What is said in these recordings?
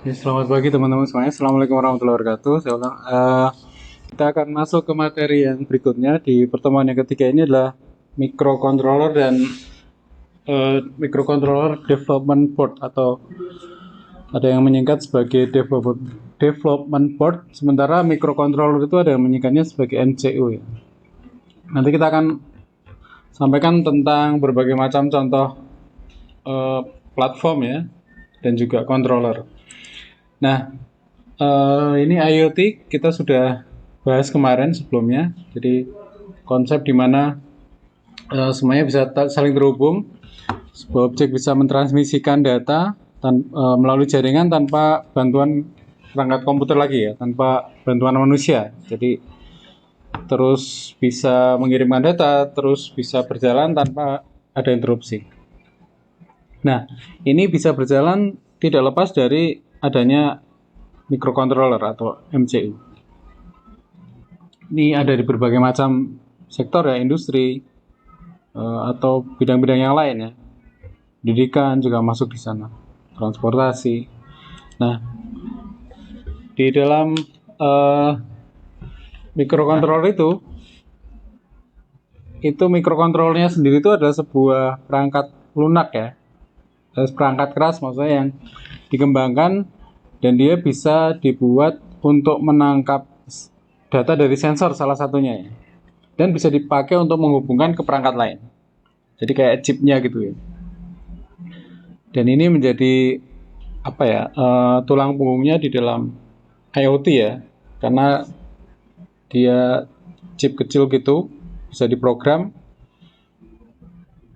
Ya, selamat pagi teman-teman semuanya. Assalamualaikum warahmatullahi wabarakatuh. Saya ulang. Kita akan masuk ke materi yang berikutnya. Di pertemuan yang ketiga ini adalah microcontroller dan microcontroller development board, atau ada yang menyingkat sebagai development board. Sementara microcontroller itu ada yang menyingkatnya sebagai MCU ya. Nanti kita akan sampaikan tentang berbagai macam contoh eh, platform ya, dan juga controller. Nah, ini IoT kita sudah bahas kemarin sebelumnya. Jadi konsep di mana semuanya bisa saling terhubung. Sebuah objek bisa mentransmisikan data melalui jaringan tanpa bantuan perangkat komputer lagi ya, tanpa bantuan manusia. Jadi terus bisa mengirimkan data, terus bisa berjalan tanpa ada interupsi. Nah, ini bisa berjalan tidak lepas dari adanya microcontroller atau MCU. Ini ada di berbagai macam sektor ya, industri atau bidang-bidang yang lain ya. Pendidikan juga masuk di sana, transportasi. Nah, di dalam microcontroller itu microcontrollernya sendiri itu adalah sebuah perangkat lunak ya, perangkat keras maksudnya, yang dikembangkan dan dia bisa dibuat untuk menangkap data dari sensor salah satunya ya, dan bisa dipakai untuk menghubungkan ke perangkat lain. Jadi kayak chipnya gitu ya. Dan ini menjadi apa ya, tulang punggungnya di dalam IoT ya, karena dia chip kecil gitu, bisa diprogram,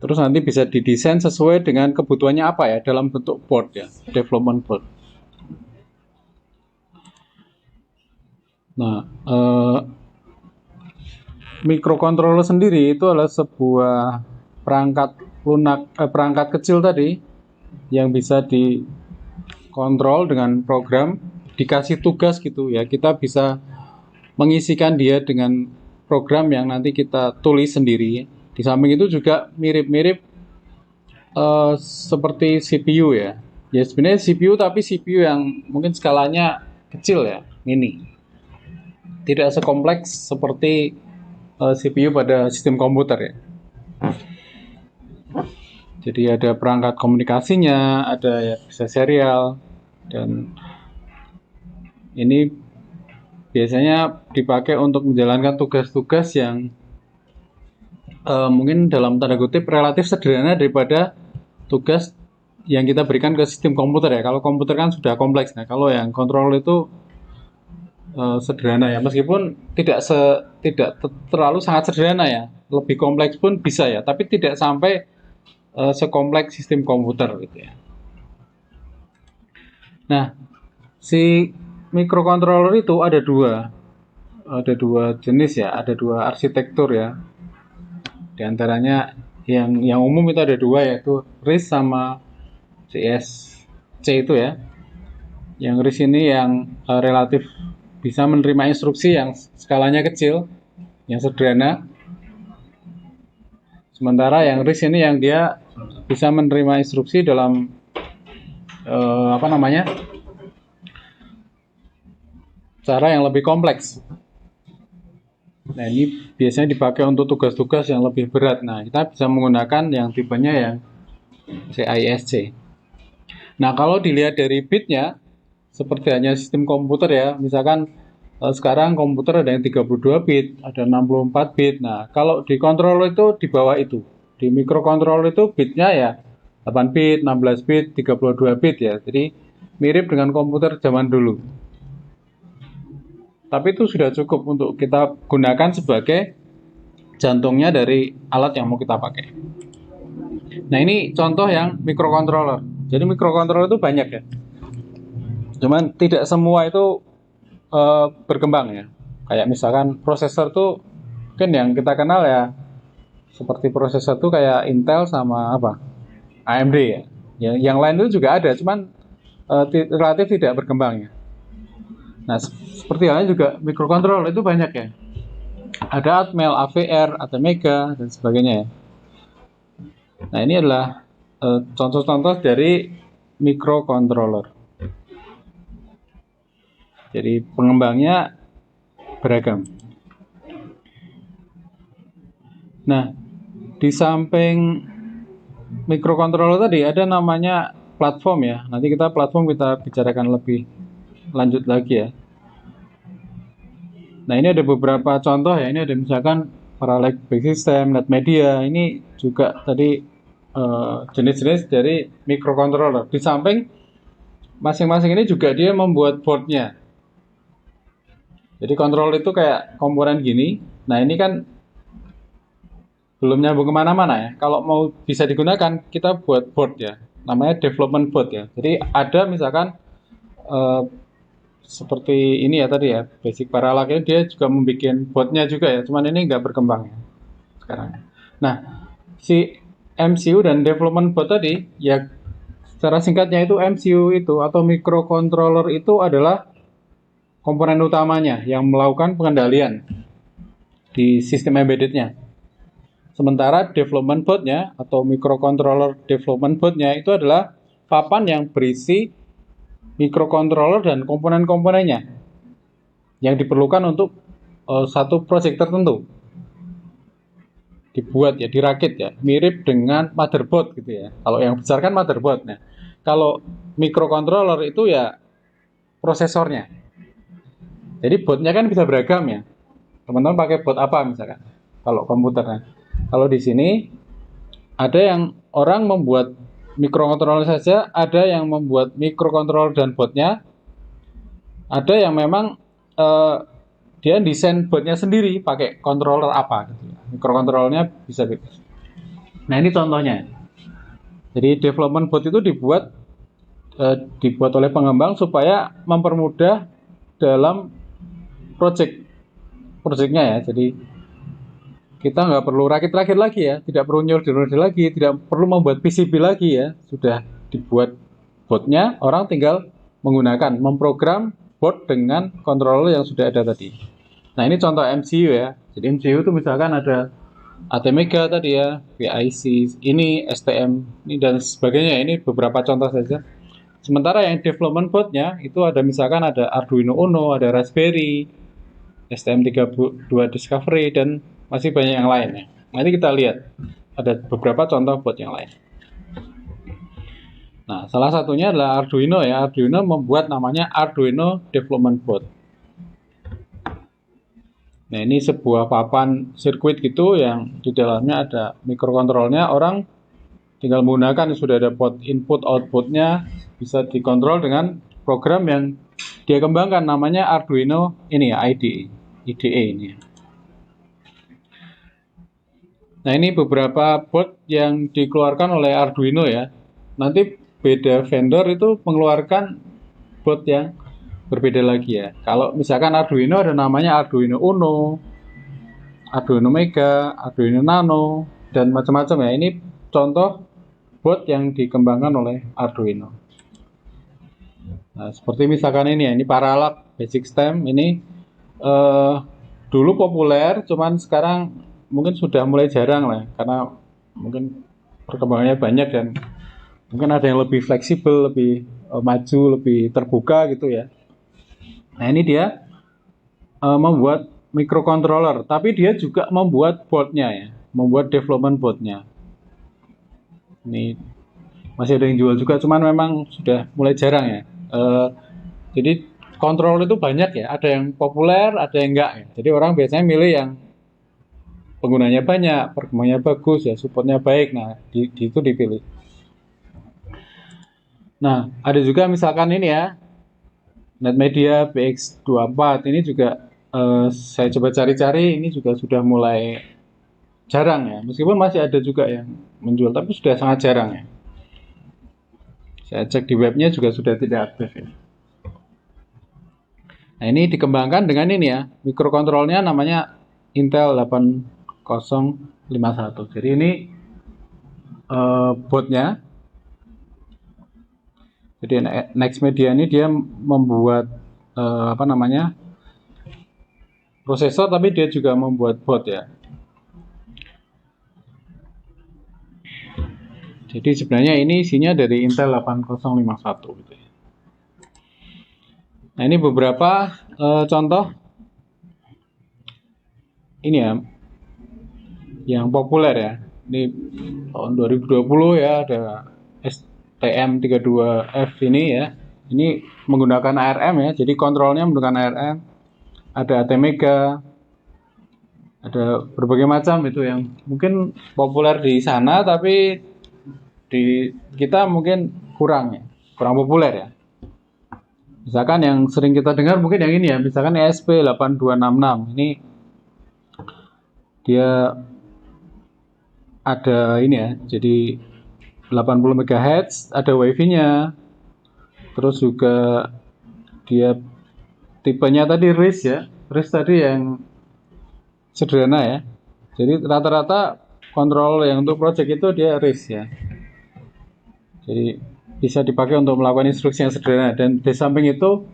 terus nanti bisa didesain sesuai dengan kebutuhannya apa ya, dalam bentuk board ya, development board. Nah, microcontroller sendiri itu adalah sebuah perangkat lunak, perangkat kecil tadi yang bisa dikontrol dengan program, dikasih tugas gitu ya. Kita bisa mengisikan dia dengan program yang nanti kita tulis sendiri. Di samping itu juga mirip-mirip seperti CPU ya. Ya sebenarnya CPU, tapi CPU yang mungkin skalanya kecil ya, mini. Tidak sekompleks seperti CPU pada sistem komputer ya. Jadi ada perangkat komunikasinya, ada ya bisa serial, dan ini biasanya dipakai untuk menjalankan tugas-tugas yang mungkin dalam tanda kutip relatif sederhana daripada tugas yang kita berikan ke sistem komputer ya. Kalau komputer kan sudah kompleks. Nah, kalau yang kontrol itu sederhana ya, meskipun tidak terlalu sangat sederhana ya. Lebih kompleks pun bisa ya, tapi tidak sampai sekompleks sistem komputer gitu ya. Nah, si microcontroller itu ada dua jenis ya, ada dua arsitektur ya. Di antaranya yang umum itu ada dua, yaitu RISC sama CSC itu ya. Yang RISC ini yang relatif bisa menerima instruksi yang skalanya kecil, yang sederhana. Sementara yang RISC ini yang dia bisa menerima instruksi dalam cara yang lebih kompleks. Nah, ini biasanya dipakai untuk tugas-tugas yang lebih berat. Nah, kita bisa menggunakan yang tipenya yang CISC. Nah, kalau dilihat dari bitnya, seperti hanya sistem komputer ya, misalkan sekarang komputer ada yang 32 bit, ada 64 bit. Nah, kalau di controller itu di bawah itu. Di microcontroller itu bitnya ya 8 bit, 16 bit, 32 bit ya. Jadi mirip dengan komputer zaman dulu. Tapi itu sudah cukup untuk kita gunakan sebagai jantungnya dari alat yang mau kita pakai. Nah, ini contoh yang microcontroller. Jadi microcontroller itu banyak ya. Cuman tidak semua itu berkembang ya. Kayak misalkan prosesor tuh mungkin yang kita kenal ya, seperti prosesor tuh kayak Intel sama apa, AMD ya. Yang lain itu juga ada, cuman relatif tidak berkembang ya. Nah, seperti halnya juga microcontroller itu banyak ya. Ada Atmel, AVR, Atmega, dan sebagainya ya. Nah, ini adalah contoh-contoh dari microcontroller. Jadi pengembangnya beragam. Nah, di samping microcontroller tadi ada namanya platform ya. Nanti platform kita bicarakan lebih lanjut lagi ya. Nah, ini ada beberapa contoh ya. Ini ada misalkan parallel basic system, net media. Ini juga tadi jenis-jenis dari microcontroller. Di samping masing-masing ini juga dia membuat boardnya. Jadi kontrol itu kayak komponen gini. Nah, ini kan belum nyambung kemana-mana ya. Kalau mau bisa digunakan, kita buat board ya. Namanya development board ya. Jadi ada misalkan eh, seperti ini ya tadi ya, basic parallel ini dia juga membuat boardnya juga ya. Cuman ini nggak berkembang ya sekarang. Nah, si MCU dan development board tadi ya, secara singkatnya itu MCU itu atau microcontroller itu adalah komponen utamanya yang melakukan pengendalian di sistem embeddednya. Sementara development boardnya atau microcontroller development boardnya itu adalah papan yang berisi microcontroller dan komponen-komponennya yang diperlukan untuk satu project tertentu. Dibuat ya, dirakit ya, mirip dengan motherboard gitu ya. Kalau yang besar kan motherboard. Nah, kalau microcontroller itu ya prosesornya. Jadi boardnya kan bisa beragam ya. Teman-teman pakai board apa misalkan? Kalau komputernya. Kalau di sini ada yang orang membuat microcontroller saja, ada yang membuat microcontroller dan boardnya, ada yang memang dia desain boardnya sendiri pakai controller apa gitu. Microcontrollernya bisa bebas. Nah, ini contohnya. Jadi development board itu dibuat oleh pengembang supaya mempermudah dalam projectnya ya. Jadi kita nggak perlu rakit-rakit lagi ya, tidak perlu nyolder-nyolder lagi, tidak perlu membuat PCB lagi ya. Sudah dibuat boardnya, orang tinggal menggunakan, memprogram board dengan controller yang sudah ada tadi. Nah, ini contoh MCU ya. Jadi MCU itu misalkan ada ATmega tadi ya, PIC, ini STM, ini dan sebagainya. Ini beberapa contoh saja. Sementara yang development boardnya itu ada misalkan ada Arduino Uno, ada Raspberry, STM32 Discovery, dan masih banyak yang lain ya. Nanti kita lihat ada beberapa contoh board yang lain. Nah, salah satunya adalah Arduino ya. Arduino membuat namanya Arduino Development Board. Nah, ini sebuah papan sirkuit gitu yang di dalamnya ada microcontrollernya. Orang tinggal menggunakan, sudah ada port input outputnya, bisa dikontrol dengan program yang dia kembangkan namanya Arduino ini ya, IDE ini. Nah, ini beberapa board yang dikeluarkan oleh Arduino ya. Nanti beda vendor itu mengeluarkan board yang berbeda lagi ya. Kalau misalkan Arduino ada namanya Arduino Uno, Arduino Mega, Arduino Nano, dan macam-macam ya. Ini contoh board yang dikembangkan oleh Arduino. Nah, seperti misalkan ini ya, ini Paralab Basic Stem ini dulu populer, cuman sekarang mungkin sudah mulai jarang lah, karena mungkin perkembangannya banyak dan mungkin ada yang lebih fleksibel, lebih maju, lebih terbuka gitu ya. Nah, ini dia membuat microcontroller, tapi dia juga membuat boardnya ya, membuat development boardnya. Ini masih ada yang jual juga, cuman memang sudah mulai jarang ya. Jadi controller itu banyak ya, ada yang populer, ada yang enggak ya. Jadi orang biasanya milih yang penggunanya banyak, perkembangannya bagus ya, supportnya baik. Nah, itu dipilih. Nah, ada juga misalkan ini ya, NetMedia BX24 ini juga saya coba cari-cari, ini juga sudah mulai jarang ya. Meskipun masih ada juga yang menjual, tapi sudah sangat jarang ya. Saya cek di webnya juga sudah tidak aktif ya. Nah, ini dikembangkan dengan ini ya, microcontrollernya namanya Intel 8051. Jadi ini boardnya. Jadi NextMedia ini dia membuat prosesor, tapi dia juga membuat board ya. Jadi sebenarnya ini isinya dari Intel 8051 gitu ya. Nah, ini beberapa contoh ini ya yang populer ya. Ini tahun 2020 ya, ada STM32F ini ya. Ini menggunakan ARM ya, jadi kontrolnya menggunakan ARM. Ada ATmega, ada berbagai macam itu yang mungkin populer di sana, tapi di kita mungkin kurang ya, kurang populer ya. Misalkan yang sering kita dengar mungkin yang ini ya, misalkan ESP8266 ini dia ada ini ya, jadi 80 MHz, ada wifi-nya, terus juga dia tipenya tadi RIS ya, RIS tadi yang sederhana ya, jadi rata-rata kontrol yang untuk project itu dia RIS ya, jadi bisa dipakai untuk melakukan instruksi yang sederhana, dan di samping itu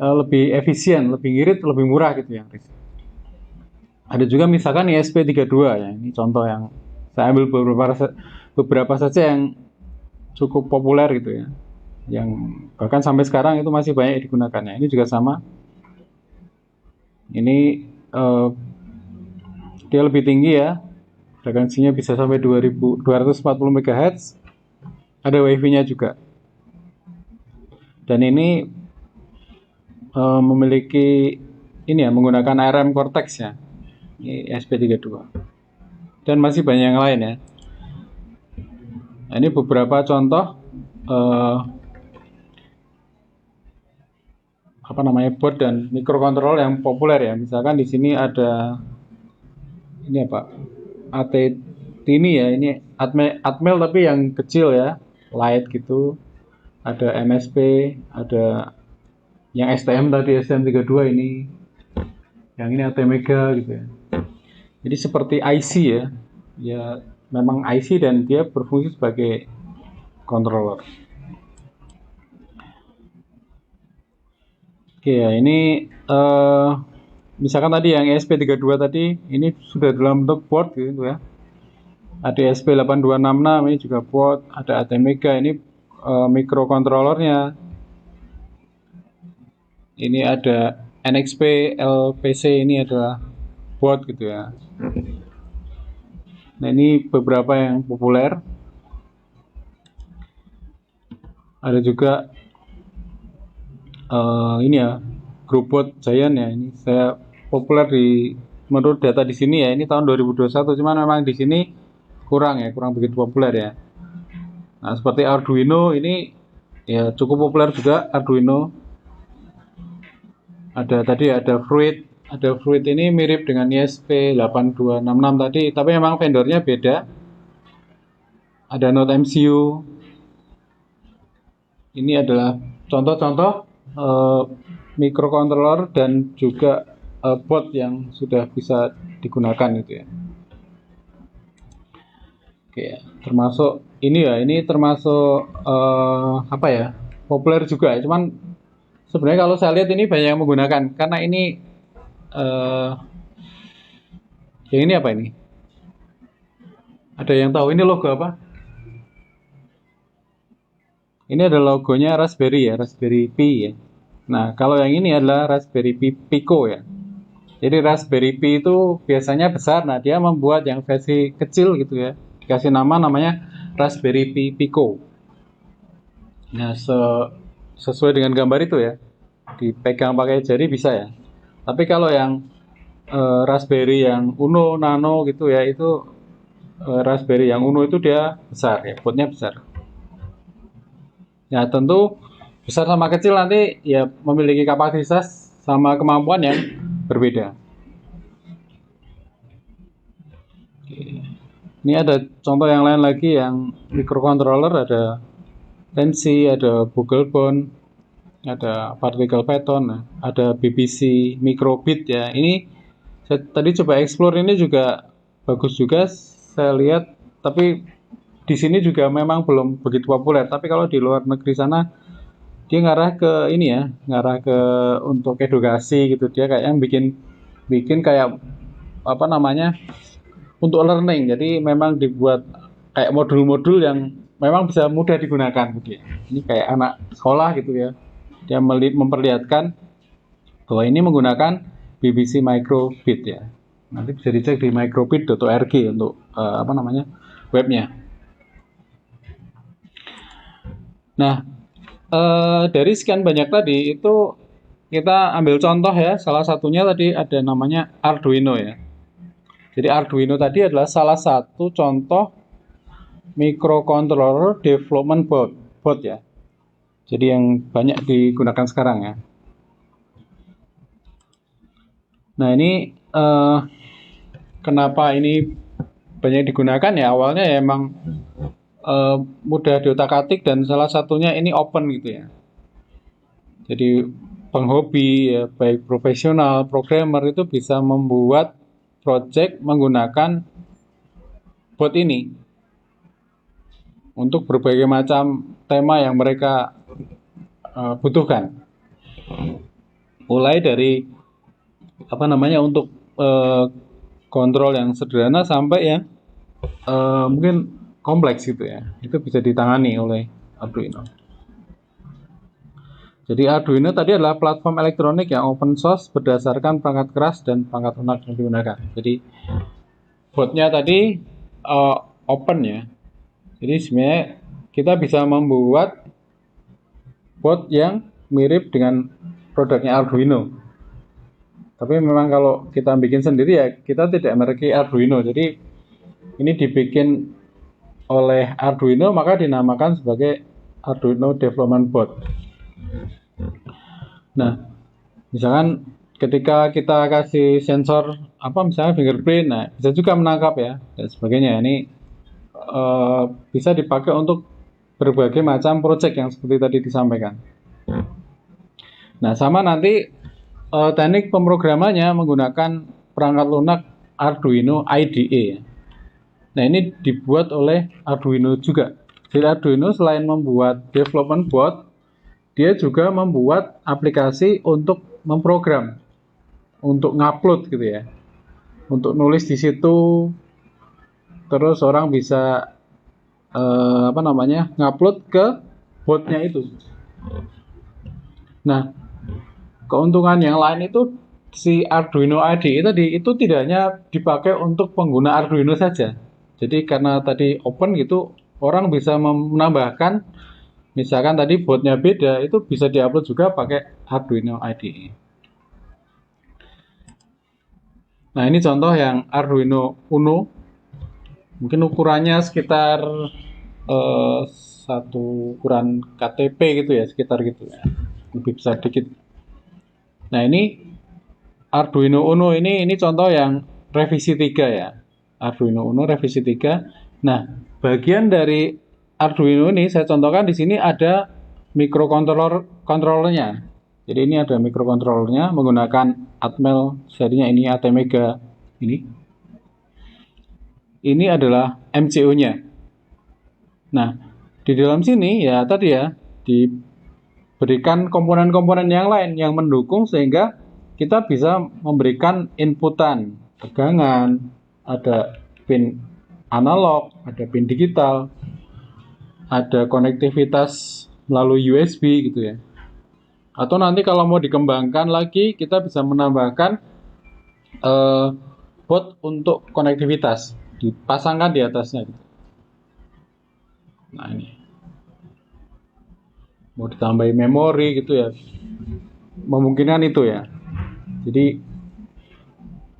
lebih efisien, lebih ngirit, lebih murah gitu ya RIS. Ada juga misalkan ESP32 ya, ini contoh yang saya ambil beberapa saja yang cukup populer gitu ya, yang bahkan sampai sekarang itu masih banyak digunakan ya. Ini juga sama, ini dia lebih tinggi ya, frekuensinya bisa sampai 240 MHz, ada wifi-nya juga, dan ini memiliki ini ya, menggunakan ARM Cortex ya, ini ESP32, dan masih banyak yang lain ya. Nah, ini beberapa contoh board dan microcontroller yang populer ya. Misalkan di sini ada ini apa, AT Tini ya, ini Atmel tapi yang kecil ya, light gitu. Ada MSP, ada yang STM tadi, STM32 ini, yang ini ATmega gitu ya. Jadi seperti IC ya, ya memang IC dan dia berfungsi sebagai controller. Oke ya, ini misalkan tadi yang ESP32 tadi, ini sudah dalam bentuk board gitu ya. Ada ESP8266 ini juga board, ada ATmega ini microcontrollernya. Ini ada NXP LPC, ini adalah board gitu ya. Nah, ini beberapa yang populer. Ada juga ini ya, grup board Giant ya. Ini saya populer menurut data di sini ya. Ini tahun 2021, cuman memang di sini kurang begitu populer ya. Nah, seperti Arduino ini ya cukup populer juga Arduino. Ada Fruit ini mirip dengan ESP8266 tadi, tapi memang vendornya beda. Ada Node MCU. Ini adalah contoh-contoh microcontroller dan juga board yang sudah bisa digunakan gitu ya. Oke, termasuk ini ya, ini termasuk populer juga ya. Cuman sebenarnya kalau saya lihat ini banyak yang menggunakan, karena ini yang ini apa ini? Ada yang tahu ini logo apa? Ini ada logonya Raspberry ya, Raspberry Pi ya. Nah, kalau yang ini adalah Raspberry Pi Pico ya. Jadi Raspberry Pi itu biasanya besar, nah dia membuat yang versi kecil gitu ya. Dikasih namanya Raspberry Pi Pico. Nah, sesuai dengan gambar itu ya, dipegang pakai jari bisa ya. Tapi kalau yang Raspberry yang Uno, Nano gitu ya, itu Raspberry yang Uno itu dia besar ya, boardnya besar. Ya tentu besar sama kecil nanti ya memiliki kapasitas sama kemampuan yang berbeda. Oke. Ini ada contoh yang lain lagi yang microcontroller, ada Tensi, ada Buglebone, ada Particle Python, ada BBC Microbit ya. Ini saya tadi coba explore, ini juga bagus juga saya lihat, tapi di sini juga memang belum begitu populer. Tapi kalau di luar negeri sana dia ngarah ke ini ya, ngarah ke untuk edukasi gitu. Dia kayak yang bikin kayak untuk learning. Jadi memang dibuat kayak modul-modul yang memang bisa mudah digunakan gitu ya. Ini kayak anak sekolah gitu ya. Dia memperlihatkan bahwa ini menggunakan BBC Microbit ya. Nanti bisa dicek di microbit.org untuk webnya. Nah, dari sekian banyak tadi itu kita ambil contoh ya. Salah satunya tadi ada namanya Arduino ya. Jadi Arduino tadi adalah salah satu contoh microcontroller development board ya. Jadi yang banyak digunakan sekarang ya. Nah ini kenapa ini banyak digunakan ya, awalnya ya emang mudah diotak-atik dan salah satunya ini open gitu ya. Jadi penghobi ya, baik profesional, programmer itu bisa membuat project menggunakan board ini untuk berbagai macam tema yang mereka butuhkan. Mulai dari untuk kontrol yang sederhana sampai yang mungkin kompleks gitu ya. Itu bisa ditangani oleh Arduino. Jadi Arduino tadi adalah platform elektronik yang open source berdasarkan perangkat keras dan perangkat lunak yang digunakan. Jadi boardnya tadi open ya. Jadi sebenarnya kita bisa membuat board yang mirip dengan produknya Arduino. Tapi memang kalau kita bikin sendiri ya kita tidak memiliki Arduino. Jadi ini dibikin oleh Arduino maka dinamakan sebagai Arduino Development Board. Nah, misalkan ketika kita kasih sensor misalnya fingerprint, nah bisa juga menangkap ya dan sebagainya. Ini bisa dipakai untuk berbagai macam project yang seperti tadi disampaikan. Nah, sama nanti teknik pemrogramannya menggunakan perangkat lunak Arduino IDE. Nah, ini dibuat oleh Arduino juga. Jadi Arduino selain membuat development board, dia juga membuat aplikasi untuk memprogram, untuk ngupload gitu ya, untuk nulis di situ, terus orang bisa ngupload ke boardnya itu. Nah, keuntungan yang lain itu si Arduino IDE tadi itu tidak hanya dipakai untuk pengguna Arduino saja. Jadi karena tadi open gitu, orang bisa menambahkan, misalkan tadi boardnya beda, itu bisa diupload juga pakai Arduino IDE. Nah ini contoh yang Arduino Uno, mungkin ukurannya sekitar satu ukuran KTP gitu ya, sekitar gitu ya, lebih besar dikit. Nah ini Arduino Uno ini contoh yang revisi 3 ya, Arduino Uno revisi 3. Nah bagian dari Arduino ini saya contohkan di sini ada microcontrollernya. Jadi ini ada microcontrollernya menggunakan Atmel serinya ini ATmega ini. Ini adalah MCU-nya. Nah, di dalam sini ya tadi ya diberikan komponen-komponen yang lain yang mendukung sehingga kita bisa memberikan inputan tegangan, ada pin analog, ada pin digital, ada konektivitas melalui USB gitu ya. Atau nanti kalau mau dikembangkan lagi kita bisa menambahkan board untuk konektivitas, dipasangkan di atasnya gitu. Nah ini mau ditambahin memori gitu ya, memungkinkan itu ya. Jadi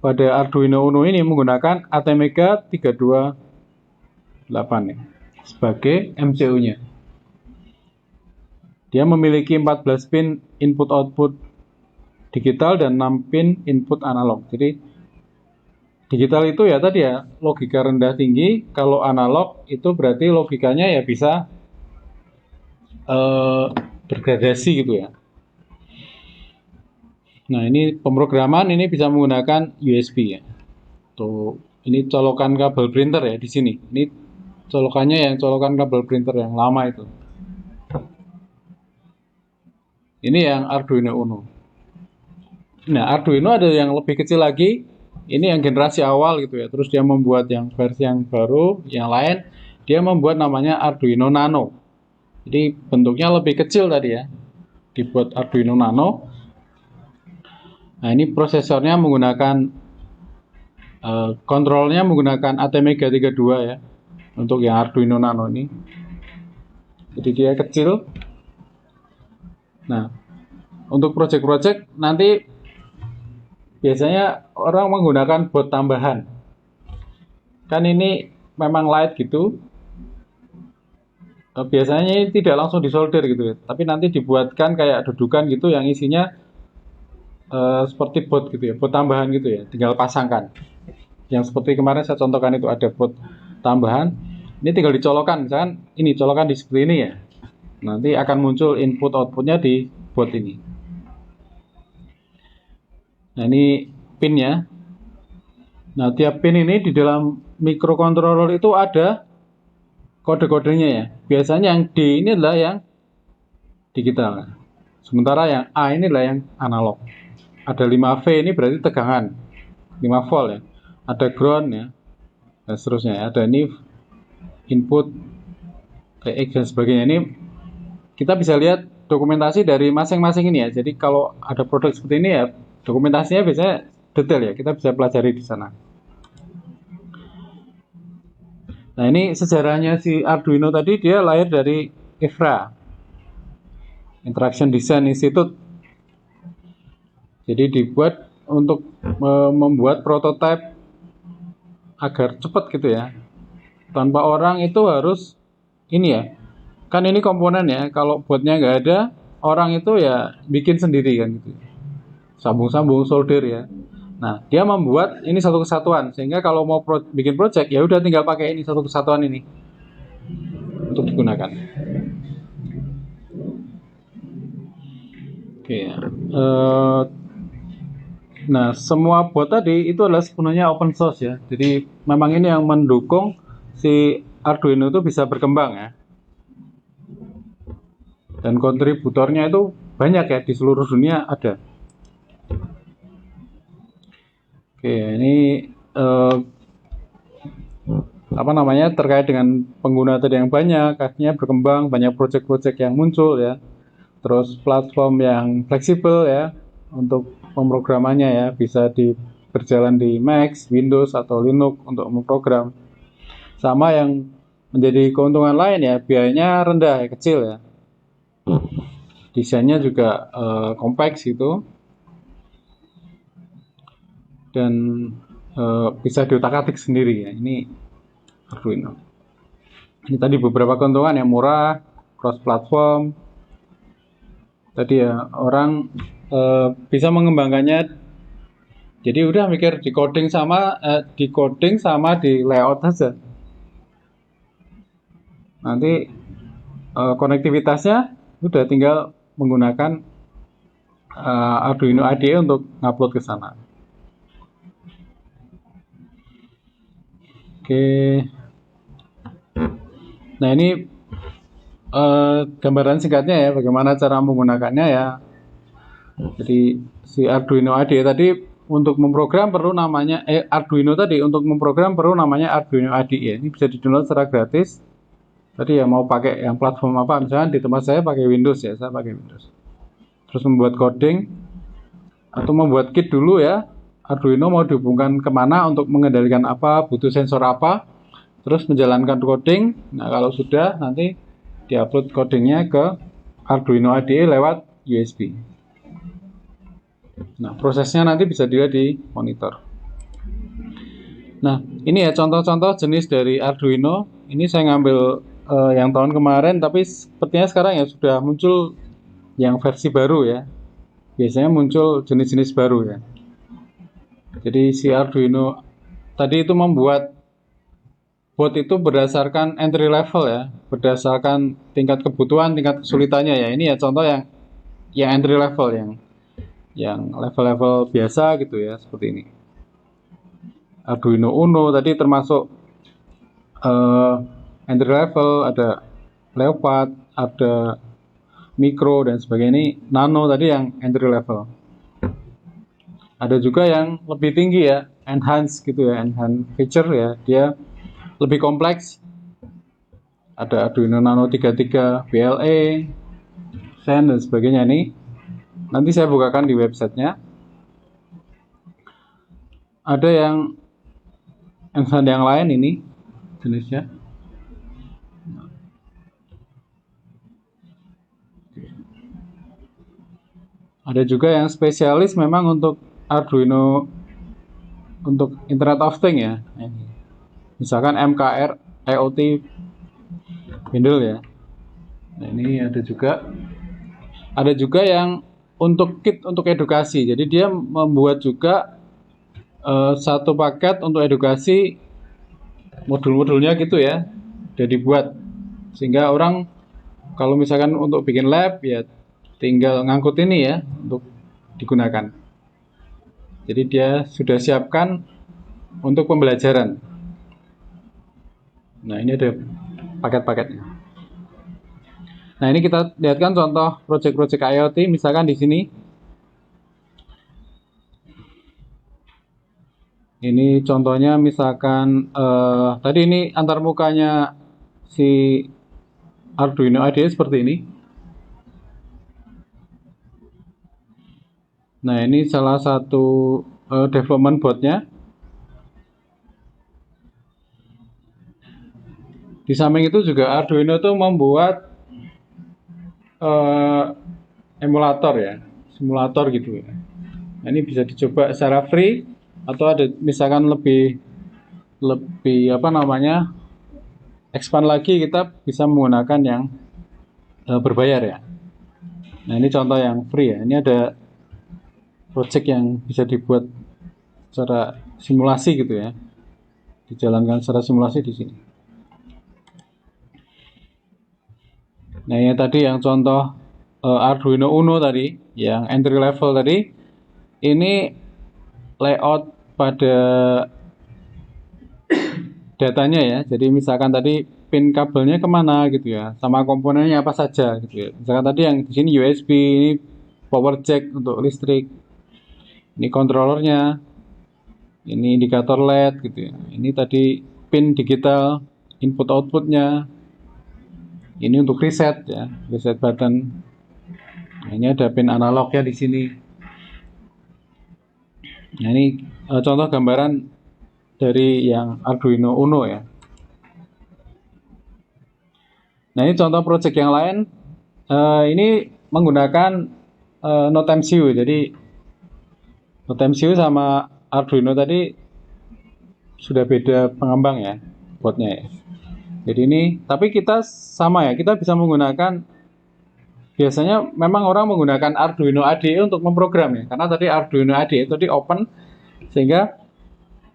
pada Arduino Uno ini menggunakan ATmega 328 ya, sebagai MCU-nya. Dia memiliki 14 pin input-output digital dan 6 pin input analog. Jadi digital itu ya tadi ya logika rendah tinggi, kalau analog itu berarti logikanya ya bisa bergradasi gitu ya. Nah ini pemrograman ini bisa menggunakan USB ya. Tuh ini colokan kabel printer ya di sini. Ini colokannya yang colokan kabel printer yang lama itu. Ini yang Arduino Uno. Nah Arduino ada yang lebih kecil lagi. Ini yang generasi awal gitu ya. Terus dia membuat yang versi yang baru, yang lain. Dia membuat namanya Arduino Nano. Jadi bentuknya lebih kecil tadi ya. dibuat Arduino Nano. Nah, ini prosesornya menggunakan kontrolnya menggunakan ATmega 32 ya, untuk yang Arduino Nano ini. Jadi dia kecil. Nah, untuk project-project nanti biasanya orang menggunakan board tambahan. Kan ini memang light gitu. Biasanya ini tidak langsung disolder gitu ya, tapi nanti dibuatkan kayak dudukan gitu yang isinya seperti board gitu ya, board tambahan gitu ya, tinggal pasangkan. Yang seperti kemarin saya contohkan itu ada board tambahan, ini tinggal dicolokkan, misalkan ini colokan di seperti ini ya, nanti akan muncul input outputnya di board ini. Nah, ini pinnya. Nah, tiap pin ini di dalam microcontroller itu ada kode-kodenya ya. Biasanya yang D ini adalah yang digital. Sementara yang A ini adalah yang analog. Ada 5V ini berarti tegangan 5 volt ya. Ada ground ya. Dan seterusnya ya. Ada ini input TX dan sebagainya. Ini kita bisa lihat dokumentasi dari masing-masing ini ya. Jadi kalau ada produk seperti ini ya, dokumentasinya biasanya detail ya. Kita bisa pelajari di sana. Nah, ini sejarahnya si Arduino tadi, dia lahir dari IFRA, Interaction Design Institute. Jadi dibuat untuk membuat prototipe agar cepat gitu ya. Tanpa orang itu harus ini ya. Kan ini komponen ya, kalau buatnya nggak ada, orang itu ya bikin sendiri kan gitu. Sambung-sambung solder ya. Nah, dia membuat ini satu kesatuan sehingga kalau mau bikin project ya udah tinggal pakai ini satu kesatuan ini untuk digunakan. Oke. Nah, semua board tadi itu adalah sepenuhnya open source ya. Jadi memang ini yang mendukung si Arduino itu bisa berkembang ya. Dan kontributornya itu banyak ya, di seluruh dunia ada. Oke, ini terkait dengan pengguna tadi yang banyak, akhirnya berkembang, banyak project-project yang muncul ya. Terus platform yang fleksibel ya untuk pemrogramannya ya, bisa berjalan di Mac, Windows atau Linux untuk memprogram. Sama yang menjadi keuntungan lain ya, biayanya rendah ya, kecil ya. Desainnya juga kompleks gitu. Dan bisa diutak-atik sendiri ya. Ini Arduino. Ini tadi beberapa keuntungan yang murah, cross platform. Tadi ya orang bisa mengembangkannya. Jadi udah mikir di coding sama di layout saja. Nanti konektivitasnya udah tinggal menggunakan Arduino IDE untuk ngupload ke sana. Oke. Nah, ini gambaran singkatnya ya bagaimana cara menggunakannya ya. Jadi si Arduino IDE tadi untuk memprogram perlu namanya Arduino tadi untuk memprogram perlu namanya Arduino IDE. Ini bisa di-download secara gratis. Tadi ya mau pakai yang platform apa, misalnya di tempat saya pakai Windows ya, saya pakai Windows. Terus membuat coding atau membuat kit dulu ya. Arduino mau dihubungkan kemana untuk mengendalikan apa, butuh sensor apa, terus menjalankan coding. Nah, kalau sudah nanti diupload codingnya ke Arduino IDE lewat USB. Nah, prosesnya nanti bisa dilihat di monitor. Nah, ini ya contoh-contoh jenis dari Arduino. Ini saya ngambil yang tahun kemarin, tapi sepertinya sekarang ya sudah muncul yang versi baru ya. Biasanya muncul jenis-jenis baru ya. Jadi si Arduino tadi itu membuat board itu berdasarkan entry level ya, berdasarkan tingkat kebutuhan, tingkat kesulitannya ya. Ini ya contoh yang entry level, yang level-level biasa gitu ya, seperti ini. Arduino Uno tadi termasuk entry level, ada Leopard, ada Micro dan sebagainya. Ini Nano tadi yang entry level. Ada juga yang lebih tinggi ya, enhance gitu ya, enhance feature ya, dia lebih kompleks. Ada Arduino Nano 33 BLE, Zen dan sebagainya nih. Nanti saya bukakan di websitenya. Ada yang lain ini jenisnya. Ada juga yang spesialis memang untuk Arduino untuk Internet of Things ya. Misalkan MKR IoT bundle ya. Nah, ini ada juga yang untuk kit untuk edukasi. Jadi dia membuat juga satu paket untuk edukasi, modul-modulnya gitu ya. Udah dibuat sehingga orang kalau misalkan untuk bikin lab ya tinggal ngangkut ini ya untuk digunakan. Jadi dia sudah siapkan untuk pembelajaran. Nah, ini ada paket-paketnya. Nah, ini kita lihatkan contoh project-project IoT misalkan di sini. Ini contohnya misalkan tadi ini antarmukanya si Arduino IDE seperti ini. Nah, ini salah satu development boardnya. Di samping itu juga Arduino itu membuat emulator ya, simulator gitu ya. Nah, ini bisa dicoba secara free atau ada misalkan lebih expand lagi kita bisa menggunakan yang berbayar ya. Nah, ini contoh yang free ya. Ini ada project yang bisa dibuat secara simulasi gitu ya, dijalankan secara simulasi di sini. Nah, ini tadi yang contoh Arduino Uno tadi, yang entry level tadi, ini layout pada datanya ya. Jadi misalkan tadi pin kabelnya kemana gitu ya, sama komponennya apa saja gitu ya. Misalkan tadi yang di sini USB, ini power jack untuk listrik. Ini controllernya, ini indikator LED gitu ya. Ini tadi pin digital, input outputnya. Ini untuk reset ya, reset button. Nah, ini ada pin analognya di sini. Nah, ini contoh gambaran dari yang Arduino Uno ya. Nah, ini contoh project yang lain. Ini menggunakan Node MCU. Jadi Node MCU sama Arduino tadi sudah beda pengembang ya boardnya ya. Jadi ini, tapi kita sama ya, kita bisa menggunakan, biasanya memang orang menggunakan Arduino IDE untuk memprogram ya, karena tadi Arduino IDE itu di open, sehingga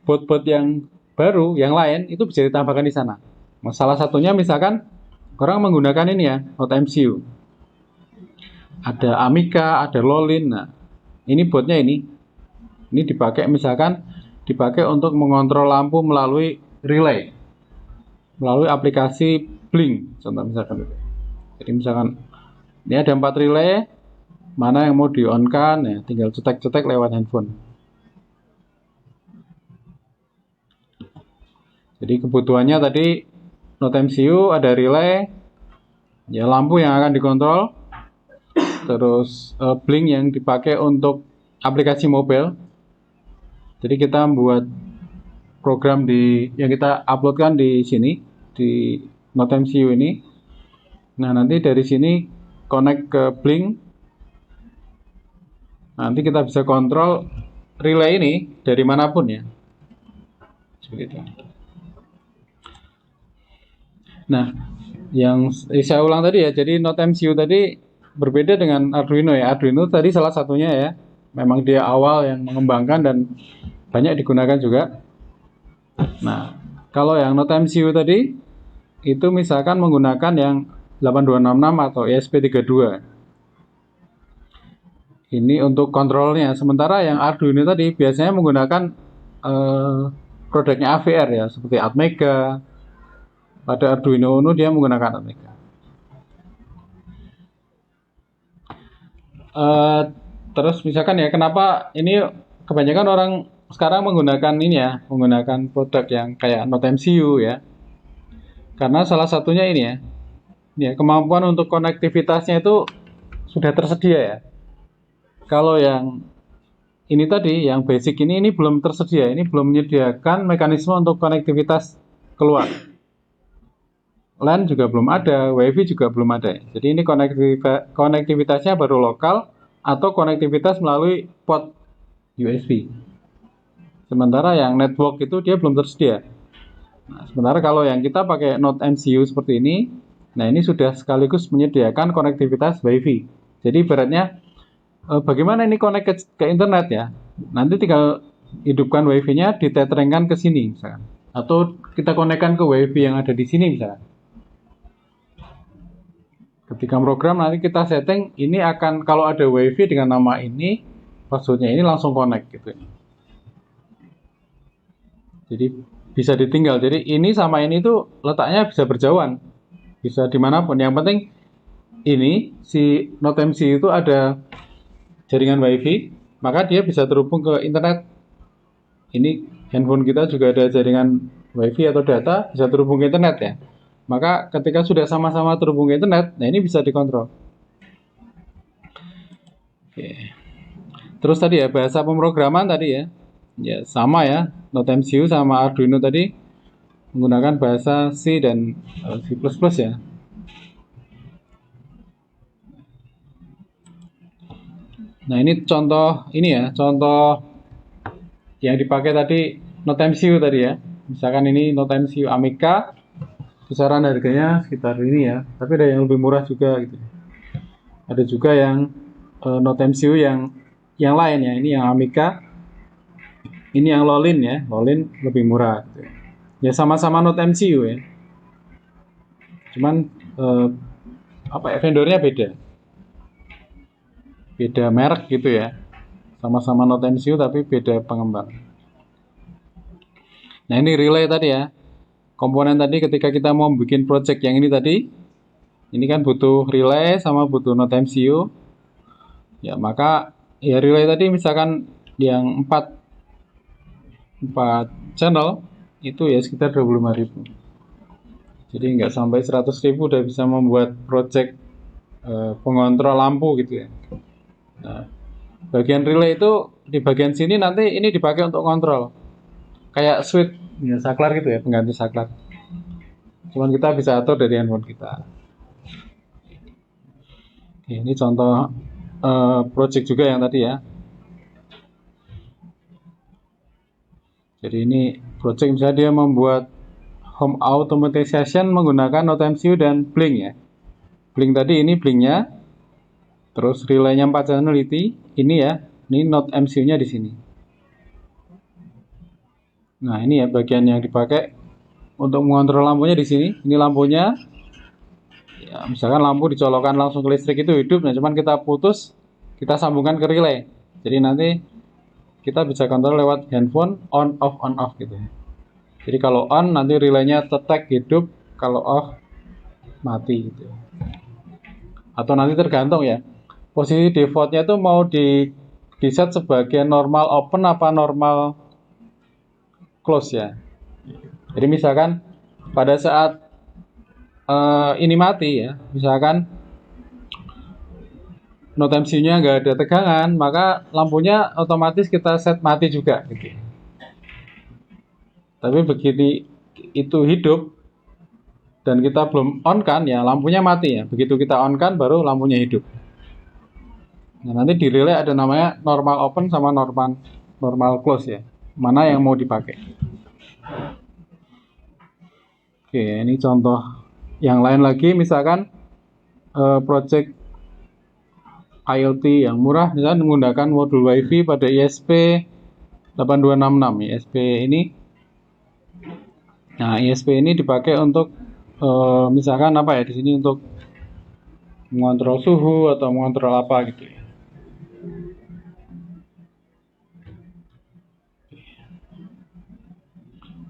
board-board yang baru, yang lain, itu bisa ditambahkan di sana. Nah, salah satunya misalkan orang menggunakan ini ya, Node MCU. Ada Amiga, ada Lolin, nah ini boardnya ini dipakai misalkan, dipakai untuk mengontrol lampu melalui relay, melalui aplikasi Blink, contoh misalkan. Jadi misalkan ini ada 4 relay, mana yang mau di on kan ya, tinggal cetek-cetek lewat handphone. Jadi kebutuhannya tadi Node MCU, ada relay, ya lampu yang akan dikontrol, terus Blink yang dipakai untuk aplikasi mobile. Jadi kita membuat program yang kita uploadkan di sini di Node MCU ini. Nah, nanti dari sini connect ke Blink. Nanti kita bisa kontrol relay ini dari manapun ya. Seperti itu. Nah, yang saya ulang tadi ya, jadi Node MCU tadi berbeda dengan Arduino ya. Arduino tadi salah satunya ya. Memang dia awal yang mengembangkan dan banyak digunakan juga. Nah, kalau yang Node MCU tadi itu misalkan menggunakan yang 8266 atau ESP32. Ini untuk kontrolnya. Sementara yang Arduino tadi biasanya menggunakan produknya AVR ya, seperti Atmega. Pada Arduino Uno dia menggunakan Atmega. Terus misalkan ya, kenapa ini kebanyakan orang sekarang menggunakan ini ya, menggunakan produk yang kayak Node MCU ya. Karena salah satunya ini ya, kemampuan untuk konektivitasnya itu sudah tersedia ya. Kalau yang ini tadi, yang basic ini belum tersedia, ini belum menyediakan mekanisme untuk konektivitas keluar. LAN juga belum ada, WiFi juga belum ada. Jadi ini konektivitasnya baru lokal atau konektivitas melalui port USB. Sementara yang network itu dia belum tersedia. Nah, sementara kalau yang kita pakai Node MCU seperti ini, nah ini sudah sekaligus menyediakan konektivitas WiFi. Jadi ibaratnya bagaimana ini connect ke internet ya? Nanti tinggal hidupkan WiFi-nya, diteteringkan ke sini misalkan. Atau kita konekkan ke WiFi yang ada di sini misalkan. Ketika program nanti kita setting, ini akan kalau ada WiFi dengan nama ini, passwordnya ini langsung connect gitu. Jadi bisa ditinggal. Jadi ini sama ini tuh letaknya bisa berjauhan, bisa dimanapun. Yang penting ini si Node MC itu ada jaringan WiFi, maka dia bisa terhubung ke internet. Ini handphone kita juga ada jaringan WiFi atau data, bisa terhubung ke internet ya. Maka ketika sudah sama-sama terhubung ke internet, nah ini bisa dikontrol. Oke. Terus tadi ya bahasa pemrograman tadi ya, ya sama ya, Node MCU sama Arduino tadi menggunakan bahasa C dan C++ ya. Nah ini contoh ini ya, contoh yang dipakai tadi Node MCU tadi ya. Misalkan ini Node MCU Amiga, kisaran harganya sekitar ini ya, tapi ada yang lebih murah juga gitu. Ada juga yang Node MCU yang lain ya, ini yang Amiga, ini yang Lolin ya, Lolin lebih murah gitu. Ya sama-sama Node MCU ya, cuman apa ya, vendornya beda merek gitu ya, sama-sama Node MCU tapi beda pengembang. Nah ini relay tadi ya, komponen tadi ketika kita mau bikin project yang ini tadi, ini kan butuh relay sama butuh Node MCU ya, maka ya relay tadi misalkan yang 4 channel itu ya sekitar 25.000. Jadi nggak sampai 100.000 udah bisa membuat project pengontrol lampu gitu ya. Nah, bagian relay itu di bagian sini nanti ini dipakai untuk kontrol, kayak switch ya, saklar gitu ya, pengganti saklar. Cuman kita bisa atur dari handphone kita. Oke, ini contoh project juga yang tadi ya. Jadi ini project misalnya dia membuat home automation menggunakan Node MCU dan Blink ya. Blink tadi ini Blinknya, terus relaynya 4 channel ini ya, ini Node MCU-nya di sini. Nah ini ya bagian yang dipakai untuk mengontrol lampunya di sini. Ini lampunya, ya misalkan lampu dicolokkan langsung ke listrik itu hidup, nah cuman kita putus, kita sambungkan ke relay. Jadi nanti kita bisa kontrol lewat handphone on off gitu. Jadi kalau on nanti relaynya tetap hidup, kalau off mati gitu. Atau nanti tergantung ya, posisi defaultnya itu mau di set sebagai normal open apa normal close ya. Jadi misalkan pada saat ini mati ya, misalkan Node MCU-nya nggak ada tegangan, maka lampunya otomatis kita set mati juga gitu. Tapi begitu itu hidup dan kita belum on kan ya, lampunya mati ya. Begitu kita on kan baru lampunya hidup. Nah, nanti di relay ada namanya normal open sama normal close ya. Mana yang mau dipakai. Oke, ini contoh yang lain lagi, misalkan project IoT yang murah, misalkan menggunakan modul WiFi pada ISP8266. ISP ini, nah ISP ini dipakai untuk misalkan apa ya di sini, untuk mengontrol suhu atau mengontrol apa gitu ya.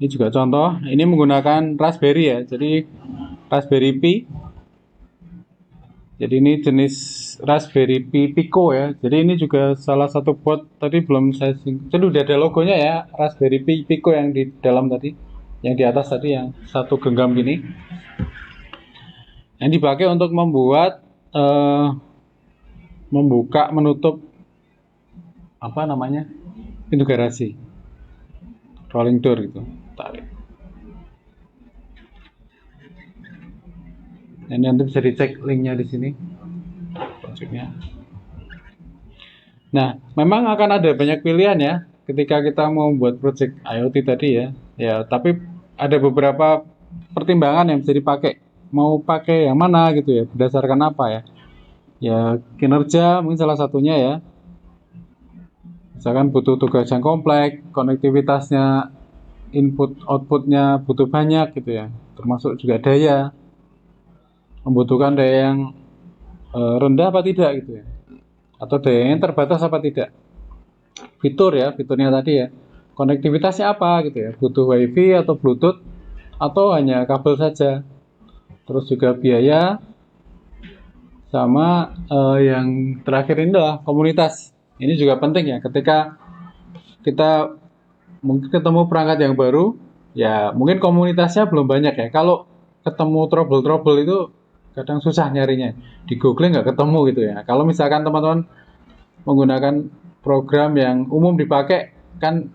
Ini juga contoh, ini menggunakan Raspberry ya, jadi Raspberry Pi. Jadi ini jenis Raspberry Pi Pico ya. Jadi ini juga salah satu board, tadi belum saya singgung. Jadi udah ada logonya ya, Raspberry Pi Pico yang di dalam tadi, yang di atas tadi yang satu genggam gini. Yang dipakai untuk membuat membuka menutup apa namanya pintu garasi, rolling door gitu, tarik. Ini nanti bisa dicek linknya di sini projectnya. Nah, memang akan ada banyak pilihan ya ketika kita mau buat project IoT tadi ya. Ya, tapi ada beberapa pertimbangan yang bisa dipakai. Mau pakai yang mana gitu ya, berdasarkan apa ya? Ya, kinerja mungkin salah satunya ya. Misalkan butuh tugas yang kompleks, konektivitasnya, input outputnya butuh banyak gitu ya. Termasuk juga daya, membutuhkan daya yang rendah apa tidak gitu ya. Atau dayanya terbatas apa tidak. Fitur ya, fiturnya tadi ya. Konektivitasnya apa gitu ya, butuh wifi atau bluetooth atau hanya kabel saja. Terus juga biaya, sama yang terakhir ini adalah komunitas. Ini juga penting ya, ketika kita mungkin ketemu perangkat yang baru, ya mungkin komunitasnya belum banyak ya. Kalau ketemu trouble-trouble itu kadang susah nyarinya. Di Google nggak ketemu gitu ya. Kalau misalkan teman-teman menggunakan program yang umum dipakai, kan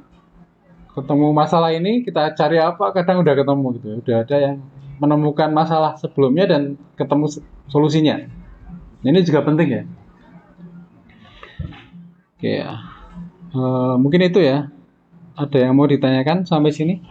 ketemu masalah ini kita cari apa kadang udah ketemu gitu, udah ada yang menemukan masalah sebelumnya dan ketemu solusinya. Ini juga penting ya. Oke ya. Mungkin itu ya, ada yang mau ditanyakan sampai sini?